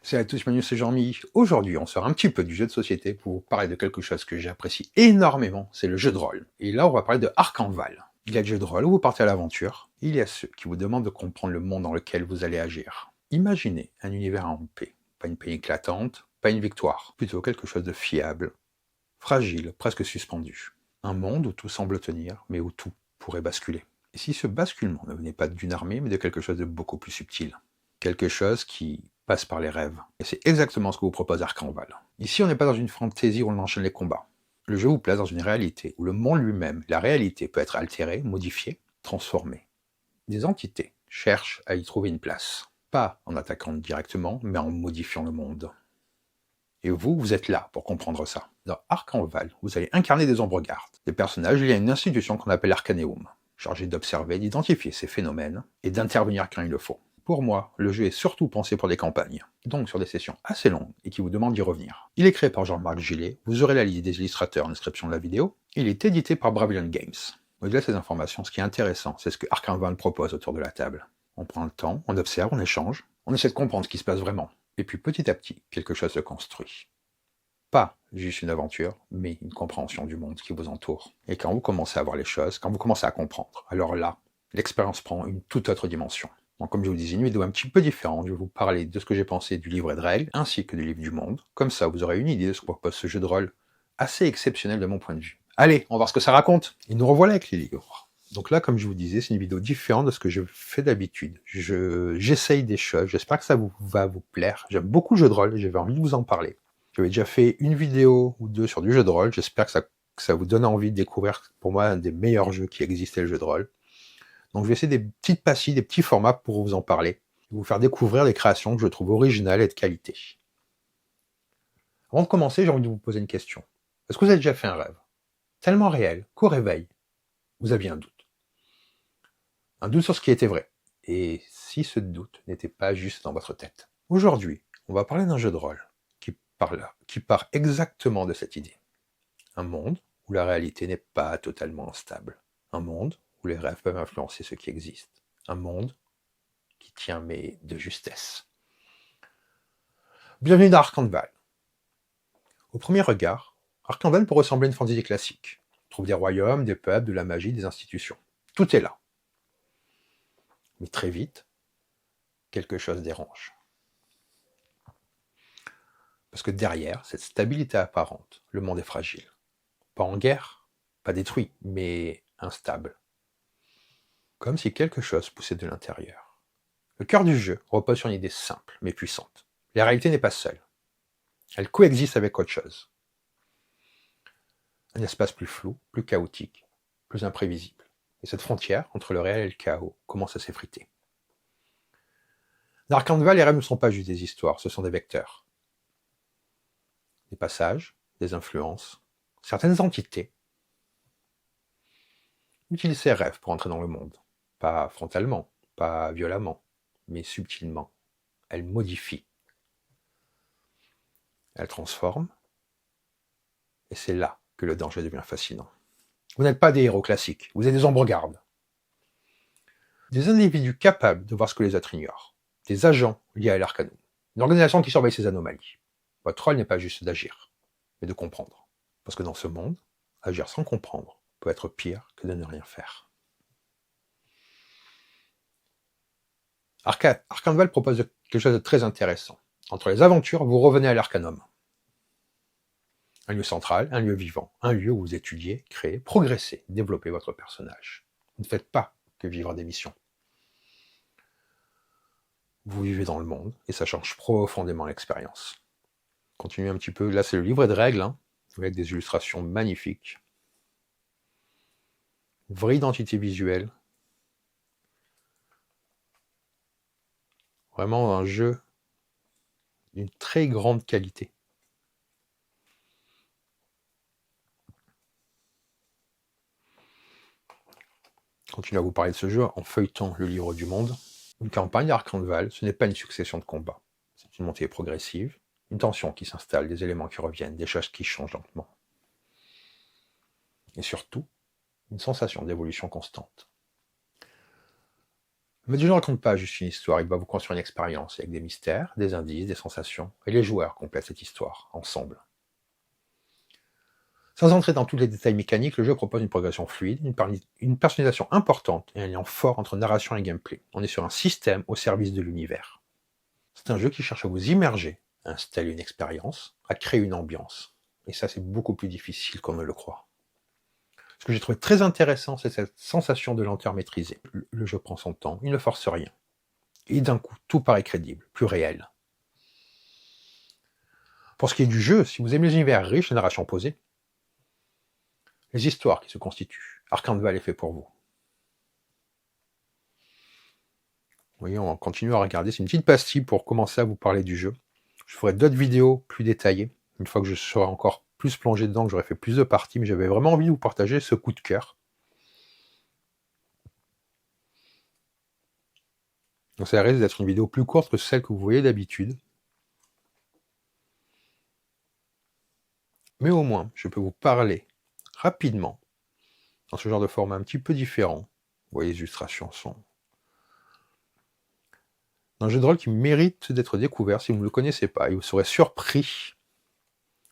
Salut à tous, Manu, c'est Jean-Mi. Aujourd'hui, on sort un petit peu du jeu de société pour vous parler de quelque chose que j'apprécie énormément, c'est le jeu de rôle. Et là, on va parler de Arcanval. Il y a le jeu de rôle où vous partez à l'aventure, il y a ceux qui vous demandent de comprendre le monde dans lequel vous allez agir. Imaginez un univers en paix, pas une paix éclatante, pas une victoire, plutôt quelque chose de fiable, fragile, presque suspendu. Un monde où tout semble tenir, mais où tout pourrait basculer. Et si ce basculement ne venait pas d'une armée, mais de quelque chose de beaucoup plus subtil. Quelque chose qui passe par les rêves. Et c'est exactement ce que vous propose Arcanval. Ici, on n'est pas dans une fantaisie où on enchaîne les combats. Le jeu vous place dans une réalité où le monde lui-même, la réalité, peut être altérée, modifiée, transformée. Des entités cherchent à y trouver une place. Pas en attaquant directement, mais en modifiant le monde. Et vous êtes là pour comprendre ça. Dans Arcanval, vous allez incarner des ombres-gardes, des personnages liés à une institution qu'on appelle Arcaneum, chargés d'observer, d'identifier ces phénomènes et d'intervenir quand il le faut. Pour moi, le jeu est surtout pensé pour des campagnes, donc sur des sessions assez longues et qui vous demandent d'y revenir. Il est créé par Jean-Marc Gillet, vous aurez la liste des illustrateurs en description de la vidéo, il est édité par Bravilion Games. Au-delà de ces informations, ce qui est intéressant, c'est ce que Arcanval propose autour de la table. On prend le temps, on observe, on échange, on essaie de comprendre ce qui se passe vraiment. Et puis petit à petit, quelque chose se construit. Pas juste une aventure, mais une compréhension du monde qui vous entoure. Et quand vous commencez à voir les choses, quand vous commencez à comprendre, alors là, l'expérience prend une toute autre dimension. Donc comme je vous le disais, une vidéo un petit peu différente, je vais vous parler de ce que j'ai pensé du livret de règles, ainsi que du livre du monde. Comme ça, vous aurez une idée de ce que propose ce jeu de rôle, assez exceptionnel de mon point de vue. Allez, on va voir ce que ça raconte. Et nous revoilà avec les livres. Donc là, comme je vous disais, c'est une vidéo différente de ce que je fais d'habitude. J'essaye des choses, j'espère que ça va vous plaire. J'aime beaucoup le jeu de rôle, j'avais envie de vous en parler. J'avais déjà fait une vidéo ou deux sur du jeu de rôle, j'espère que ça vous donne envie de découvrir, pour moi, un des meilleurs jeux qui existait, le jeu de rôle. Donc je vais essayer des petites pastilles, des petits formats pour vous en parler, vous faire découvrir des créations que je trouve originales et de qualité. Avant de commencer, j'ai envie de vous poser une question. Est-ce que vous avez déjà fait un rêve tellement réel qu'au réveil, vous aviez un doute? Un doute sur ce qui était vrai. Et si ce doute n'était pas juste dans votre tête? Aujourd'hui, on va parler d'un jeu de rôle qui part exactement de cette idée. Un monde où la réalité n'est pas totalement instable. Un monde où les rêves peuvent influencer ce qui existe. Un monde qui tient mais de justesse. Bienvenue dans Arcanval. Au premier regard, Arcanval peut ressembler à une fantaisie classique. On trouve des royaumes, des peuples, de la magie, des institutions. Tout est là. Mais très vite, quelque chose dérange. Parce que derrière cette stabilité apparente, le monde est fragile. Pas en guerre, pas détruit, mais instable. Comme si quelque chose poussait de l'intérieur. Le cœur du jeu repose sur une idée simple, mais puissante. La réalité n'est pas seule. Elle coexiste avec autre chose. Un espace plus flou, plus chaotique, plus imprévisible. Et cette frontière entre le réel et le chaos commence à s'effriter. Dans Arcanval, les rêves ne sont pas juste des histoires, ce sont des vecteurs. Des passages, des influences, certaines entités utilisent ces rêves pour entrer dans le monde. Pas frontalement, pas violemment, mais subtilement. Elles modifient. Elles transforment. Et c'est là que le danger devient fascinant. Vous n'êtes pas des héros classiques, vous êtes des ombres-gardes. Des individus capables de voir ce que les autres ignorent. Des agents liés à l'Arcanum. Une organisation qui surveille ces anomalies. Votre rôle n'est pas juste d'agir, mais de comprendre. Parce que dans ce monde, agir sans comprendre peut être pire que de ne rien faire. Arcanval propose quelque chose de très intéressant. Entre les aventures, vous revenez à l'Arcanum. Un lieu central, un lieu vivant, un lieu où vous étudiez, créez, progressez, développez votre personnage. Vous ne faites pas que vivre des missions. Vous vivez dans le monde, et ça change profondément l'expérience. Continuez un petit peu, là c'est le livret de règles, avec des illustrations magnifiques. Une vraie identité visuelle. Vraiment un jeu d'une très grande qualité. Continuez à vous parler de ce jeu en feuilletant le livre du monde. Une campagne d'Arcanval, ce n'est pas une succession de combats. C'est une montée progressive, une tension qui s'installe, des éléments qui reviennent, des choses qui changent lentement. Et surtout, une sensation d'évolution constante. Mais le jeu ne raconte pas juste une histoire, il va vous construire une expérience avec des mystères, des indices, des sensations, et les joueurs complètent cette histoire, ensemble. Sans entrer dans tous les détails mécaniques, le jeu propose une progression fluide, une personnalisation importante et un lien fort entre narration et gameplay. On est sur un système au service de l'univers. C'est un jeu qui cherche à vous immerger, à installer une expérience, à créer une ambiance. Et ça, c'est beaucoup plus difficile qu'on ne le croit. Ce que j'ai trouvé très intéressant, c'est cette sensation de lenteur maîtrisée. Le jeu prend son temps, il ne force rien. Et d'un coup, tout paraît crédible, plus réel. Pour ce qui est du jeu, si vous aimez les univers riches, les narrations posées, les histoires qui se constituent, Arkham Vale est fait pour vous. Vous voyez, on continue à regarder. C'est une petite pastille pour commencer à vous parler du jeu. Je ferai d'autres vidéos plus détaillées, une fois que je serai encore plus plongé dedans, que j'aurai fait plus de parties, mais j'avais vraiment envie de vous partager ce coup de cœur. Donc ça risque d'être une vidéo plus courte que celle que vous voyez d'habitude. Mais au moins, je peux vous parler rapidement, dans ce genre de format un petit peu différent. Vous voyez, les illustrations sont un jeu de rôle qui mérite d'être découvert si vous ne le connaissez pas, et vous serez surpris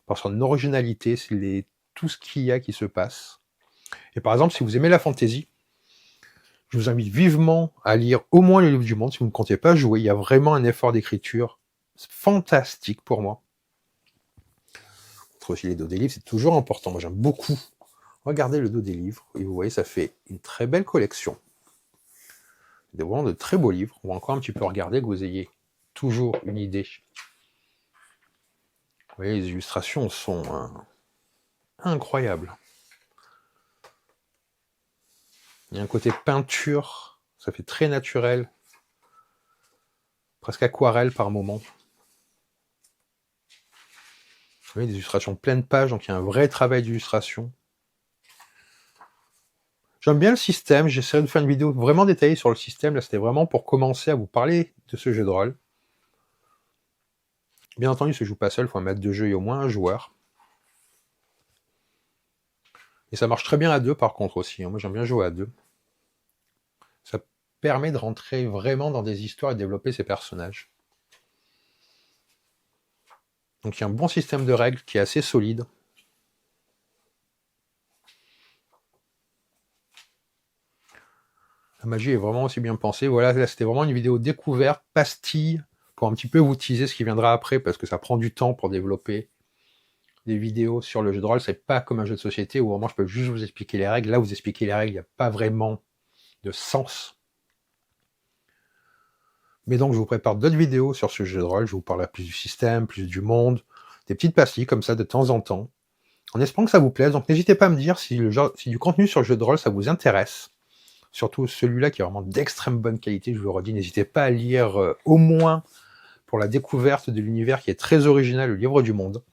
par son originalité, tout ce qu'il y a qui se passe. Et par exemple, si vous aimez la fantasy, je vous invite vivement à lire au moins le livre du monde si vous ne comptez pas jouer. Il y a vraiment un effort d'écriture fantastique pour moi. Entre aussi les dos des livres, c'est toujours important. Moi, j'aime beaucoup regarder le dos des livres. Et vous voyez, ça fait une très belle collection. Vraiment de très beaux livres. On va encore un petit peu regarder, que vous ayez toujours une idée. Vous voyez, les illustrations sont incroyables. Il y a un côté peinture, ça fait très naturel, presque aquarelle par moment. Vous voyez, des illustrations pleines pages, donc il y a un vrai travail d'illustration. J'aime bien le système, j'essaierai de faire une vidéo vraiment détaillée sur le système. Là, c'était vraiment pour commencer à vous parler de ce jeu de rôle. Bien entendu, ça ne joue pas seul, il faut un maître de jeu et au moins un joueur. Et ça marche très bien à deux par contre aussi. Moi j'aime bien jouer à deux. Ça permet de rentrer vraiment dans des histoires et de développer ses personnages. Donc il y a un bon système de règles qui est assez solide. La magie est vraiment aussi bien pensée. Voilà, là c'était vraiment une vidéo découverte, pastille, pour un petit peu vous teaser ce qui viendra après, parce que ça prend du temps pour développer des vidéos sur le jeu de rôle. C'est pas comme un jeu de société où vraiment je peux juste vous expliquer les règles. Là, vous expliquez les règles, il n'y a pas vraiment de sens. Mais donc, je vous prépare d'autres vidéos sur ce jeu de rôle. Je vous parlerai plus du système, plus du monde, des petites pastilles comme ça de temps en temps, en espérant que ça vous plaise. Donc, n'hésitez pas à me dire si du contenu sur le jeu de rôle, ça vous intéresse. Surtout celui-là qui est vraiment d'extrême bonne qualité, je vous le redis. N'hésitez pas à lire au moins pour la découverte de l'univers qui est très original, le livre du monde.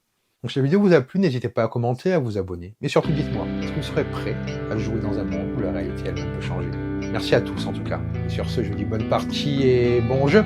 Donc si la vidéo vous a plu, n'hésitez pas à commenter, à vous abonner. Mais surtout dites-moi, est-ce que vous serez prêt à jouer dans un monde où la réalité elle-même peut changer? Merci à tous en tout cas. Et sur ce, je vous dis bonne partie et bon jeu!